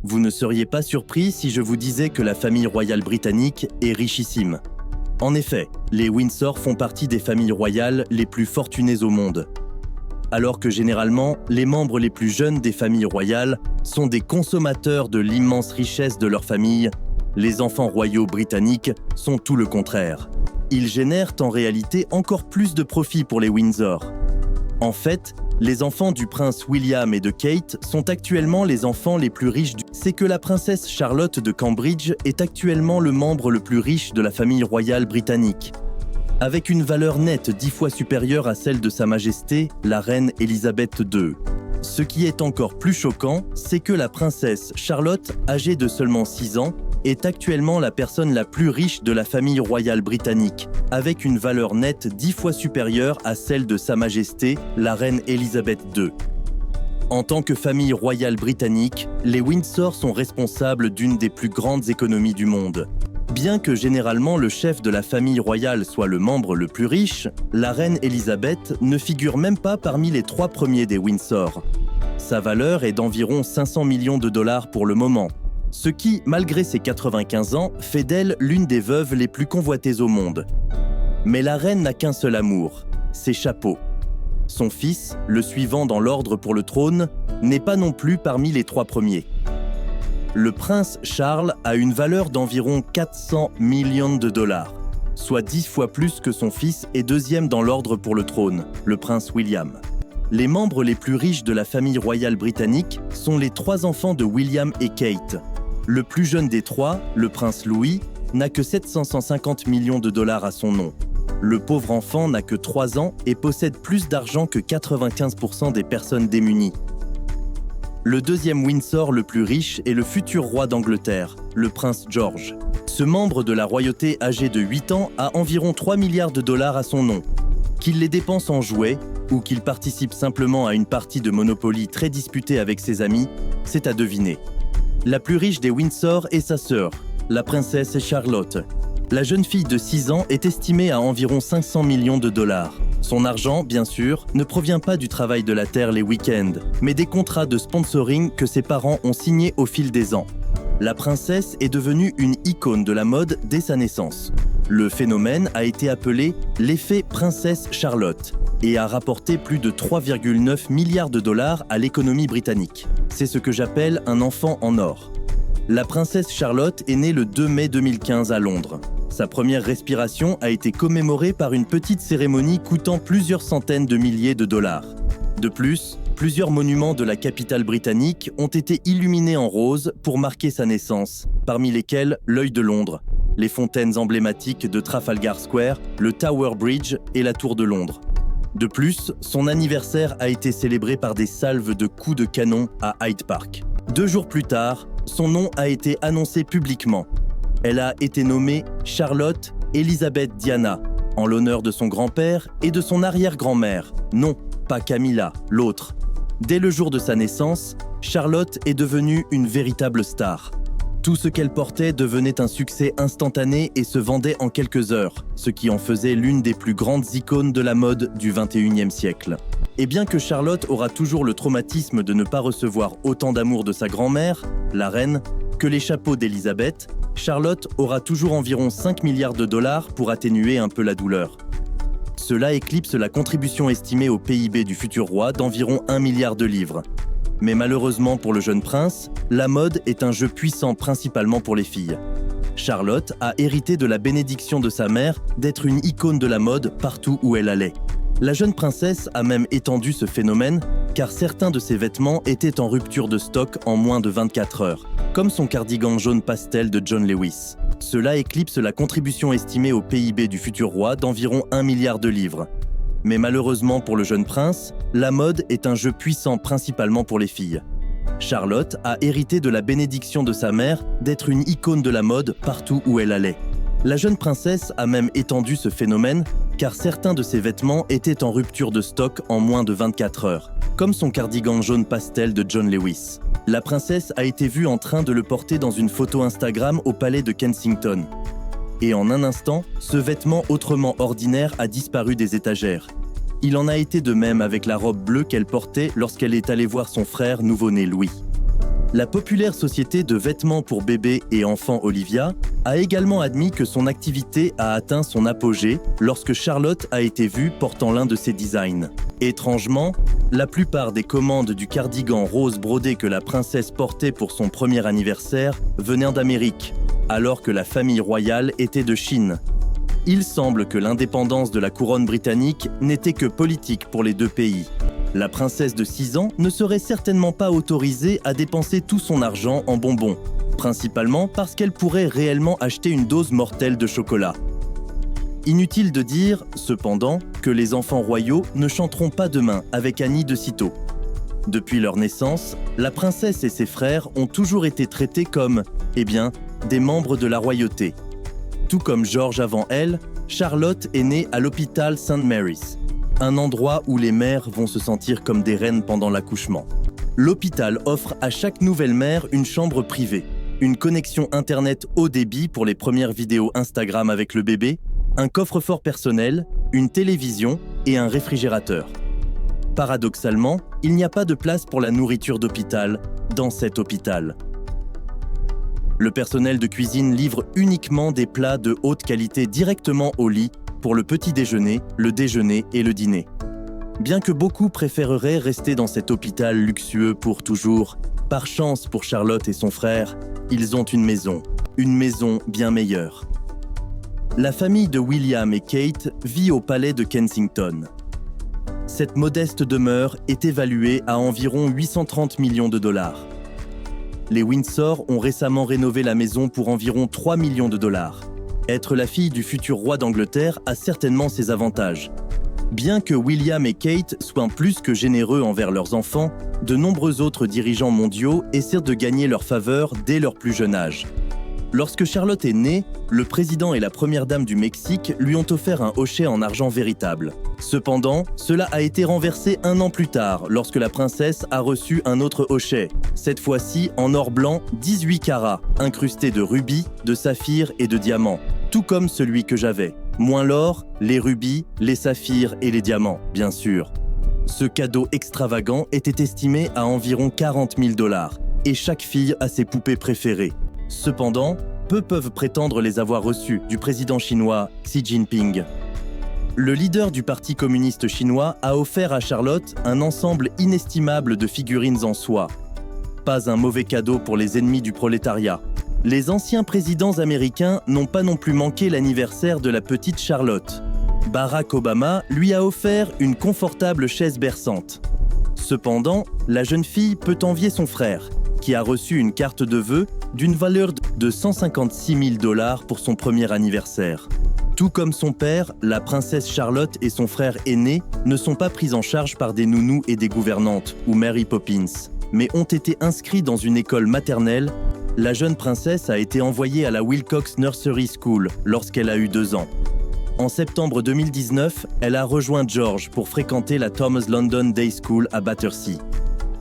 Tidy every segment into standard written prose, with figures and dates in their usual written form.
Vous ne seriez pas surpris si je vous disais que la famille royale britannique est richissime. En effet, les Windsor font partie des familles royales les plus fortunées au monde. Alors que généralement, les membres les plus jeunes des familles royales sont des consommateurs de l'immense richesse de leur famille, les enfants royaux britanniques sont tout le contraire. Ils génèrent en réalité encore plus de profits pour les Windsor. En fait, les enfants du prince William et de Kate sont actuellement les enfants les plus riches du... C'est que la princesse Charlotte de Cambridge est actuellement le membre le plus riche de la famille royale britannique, avec une valeur nette 10 fois supérieure à celle de Sa Majesté, la reine Élisabeth II. Ce qui est encore plus choquant, c'est que la princesse Charlotte, âgée de seulement 6 ans, est actuellement la personne la plus riche de la famille royale britannique, avec une valeur nette 10 fois supérieure à celle de Sa Majesté, la reine Élisabeth II. En tant que famille royale britannique, les Windsor sont responsables d'une des plus grandes économies du monde. Bien que généralement le chef de la famille royale soit le membre le plus riche, la reine Élisabeth ne figure même pas parmi les 3 premiers des Windsor. Sa valeur est d'environ 500 millions de dollars pour le moment, ce qui, malgré ses 95 ans, fait d'elle l'une des veuves les plus convoitées au monde. Mais la reine n'a qu'un seul amour, ses chapeaux. Son fils, le suivant dans l'ordre pour le trône, n'est pas non plus parmi les 3 premiers. Le prince Charles a une valeur d'environ 400 millions de dollars, soit 10 fois plus que son fils et deuxième dans l'ordre pour le trône, le prince William. Les membres les plus riches de la famille royale britannique sont les 3 enfants de William et Kate. Le plus jeune des 3, le prince Louis, n'a que 750 millions de dollars à son nom. Le pauvre enfant n'a que 3 ans et possède plus d'argent que 95% des personnes démunies. Le deuxième Windsor le plus riche est le futur roi d'Angleterre, le prince George. Ce membre de la royauté âgé de 8 ans a environ 3 milliards de dollars à son nom. Qu'il les dépense en jouets ou qu'il participe simplement à une partie de Monopoly très disputée avec ses amis, c'est à deviner. La plus riche des Windsor est sa sœur, la princesse Charlotte. La jeune fille de 6 ans est estimée à environ 500 millions de dollars. Son argent, bien sûr, ne provient pas du travail de la terre les week-ends, mais des contrats de sponsoring que ses parents ont signés au fil des ans. La princesse est devenue une icône de la mode dès sa naissance. Le phénomène a été appelé l'effet princesse Charlotte et a rapporté plus de 3,9 milliards de dollars à l'économie britannique. C'est ce que j'appelle un enfant en or. La princesse Charlotte est née le 2 mai 2015 à Londres. Sa première respiration a été commémorée par une petite cérémonie coûtant plusieurs centaines de milliers de dollars. De plus, plusieurs monuments de la capitale britannique ont été illuminés en rose pour marquer sa naissance, parmi lesquels l'œil de Londres, les fontaines emblématiques de Trafalgar Square, le Tower Bridge et la Tour de Londres. De plus, son anniversaire a été célébré par des salves de coups de canon à Hyde Park. 2 jours plus tard, son nom a été annoncé publiquement. Elle a été nommée Charlotte Elizabeth Diana, en l'honneur de son grand-père et de son arrière-grand-mère. Non, pas Camilla, l'autre. Dès le jour de sa naissance, Charlotte est devenue une véritable star. Tout ce qu'elle portait devenait un succès instantané et se vendait en quelques heures, ce qui en faisait l'une des plus grandes icônes de la mode du XXIe siècle. Et bien que Charlotte aura toujours le traumatisme de ne pas recevoir autant d'amour de sa grand-mère, la reine, que les chapeaux d'Élisabeth, Charlotte aura toujours environ 5 milliards de dollars pour atténuer un peu la douleur. Cela éclipse la contribution estimée au PIB du futur roi d'environ 1 milliard de livres. Mais malheureusement pour le jeune prince, la mode est un jeu puissant principalement pour les filles. Charlotte a hérité de la bénédiction de sa mère d'être une icône de la mode partout où elle allait. La jeune princesse a même étendu ce phénomène car certains de ses vêtements étaient en rupture de stock en moins de 24 heures, comme son cardigan jaune pastel de John Lewis. Cela éclipse la contribution estimée au PIB du futur roi d'environ 1 milliard de livres. Mais malheureusement pour le jeune prince, la mode est un jeu puissant principalement pour les filles. Charlotte a hérité de la bénédiction de sa mère d'être une icône de la mode partout où elle allait. La jeune princesse a même étendu ce phénomène car certains de ses vêtements étaient en rupture de stock en moins de 24 heures, comme son cardigan jaune pastel de John Lewis. La princesse a été vue en train de le porter dans une photo Instagram au palais de Kensington. Et en un instant, ce vêtement autrement ordinaire a disparu des étagères. Il en a été de même avec la robe bleue qu'elle portait lorsqu'elle est allée voir son frère nouveau-né Louis. La populaire société de vêtements pour bébés et enfants Olivia a également admis que son activité a atteint son apogée lorsque Charlotte a été vue portant l'un de ses designs. Étrangement, la plupart des commandes du cardigan rose brodé que la princesse portait pour son premier anniversaire venaient d'Amérique, alors que la famille royale était de Chine. Il semble que l'indépendance de la couronne britannique n'était que politique pour les deux pays. La princesse de 6 ans ne serait certainement pas autorisée à dépenser tout son argent en bonbons, principalement parce qu'elle pourrait réellement acheter une dose mortelle de chocolat. Inutile de dire, cependant, que les enfants royaux ne chanteront pas demain avec Annie de Cîteaux. Depuis leur naissance, la princesse et ses frères ont toujours été traités comme, des membres de la royauté. Tout comme George avant elle, Charlotte est née à l'hôpital St. Mary's, un endroit où les mères vont se sentir comme des reines pendant l'accouchement. L'hôpital offre à chaque nouvelle mère une chambre privée, une connexion internet haut débit pour les premières vidéos Instagram avec le bébé, un coffre-fort personnel, une télévision et un réfrigérateur. Paradoxalement, il n'y a pas de place pour la nourriture d'hôpital dans cet hôpital. Le personnel de cuisine livre uniquement des plats de haute qualité directement au lit pour le petit déjeuner, le déjeuner et le dîner. Bien que beaucoup préféreraient rester dans cet hôpital luxueux pour toujours, par chance pour Charlotte et son frère, ils ont une maison bien meilleure. La famille de William et Kate vit au palais de Kensington. Cette modeste demeure est évaluée à environ 830 millions de dollars. Les Windsor ont récemment rénové la maison pour environ 3 millions de dollars. Être la fille du futur roi d'Angleterre a certainement ses avantages. Bien que William et Kate soient plus que généreux envers leurs enfants, de nombreux autres dirigeants mondiaux essaient de gagner leur faveur dès leur plus jeune âge. Lorsque Charlotte est née, le président et la première dame du Mexique lui ont offert un hochet en argent véritable. Cependant, cela a été renversé 1 an plus tard, lorsque la princesse a reçu un autre hochet, cette fois-ci en or blanc 18 carats, incrusté de rubis, de saphirs et de diamants, tout comme celui que j'avais. Moins l'or, les rubis, les saphirs et les diamants, bien sûr. Ce cadeau extravagant était estimé à environ 40 000 $, et chaque fille a ses poupées préférées. Cependant, peu peuvent prétendre les avoir reçus du président chinois Xi Jinping. Le leader du Parti communiste chinois a offert à Charlotte un ensemble inestimable de figurines en soie. Pas un mauvais cadeau pour les ennemis du prolétariat. Les anciens présidents américains n'ont pas non plus manqué l'anniversaire de la petite Charlotte. Barack Obama lui a offert une confortable chaise berçante. Cependant, la jeune fille peut envier son frère, qui a reçu une carte de vœux d'une valeur de 156 000 $ pour son premier anniversaire. Tout comme son père, la princesse Charlotte et son frère aîné ne sont pas pris en charge par des nounous et des gouvernantes, ou Mary Poppins, mais ont été inscrits dans une école maternelle. La jeune princesse a été envoyée à la Wilcox Nursery School lorsqu'elle a eu 2 ans. En septembre 2019, elle a rejoint George pour fréquenter la Thomas London Day School à Battersea.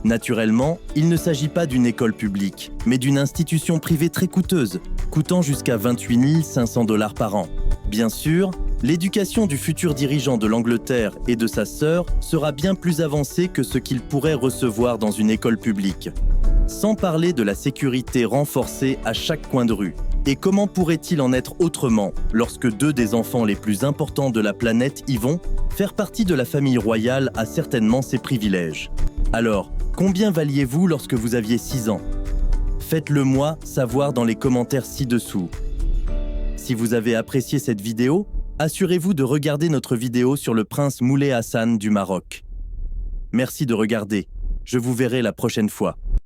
Naturellement, il ne s'agit pas d'une école publique, mais d'une institution privée très coûteuse, coûtant jusqu'à 28 500 $ par an. Bien sûr, l'éducation du futur dirigeant de l'Angleterre et de sa sœur sera bien plus avancée que ce qu'il pourrait recevoir dans une école publique. Sans parler de la sécurité renforcée à chaque coin de rue. Et comment pourrait-il en être autrement lorsque 2 des enfants les plus importants de la planète y vont? Faire partie de la famille royale a certainement ses privilèges. Alors, combien valiez-vous lorsque vous aviez 6 ans? Faites-le moi savoir dans les commentaires ci-dessous. Si vous avez apprécié cette vidéo, assurez-vous de regarder notre vidéo sur le prince Moulay Hassan du Maroc. Merci de regarder. Je vous verrai la prochaine fois.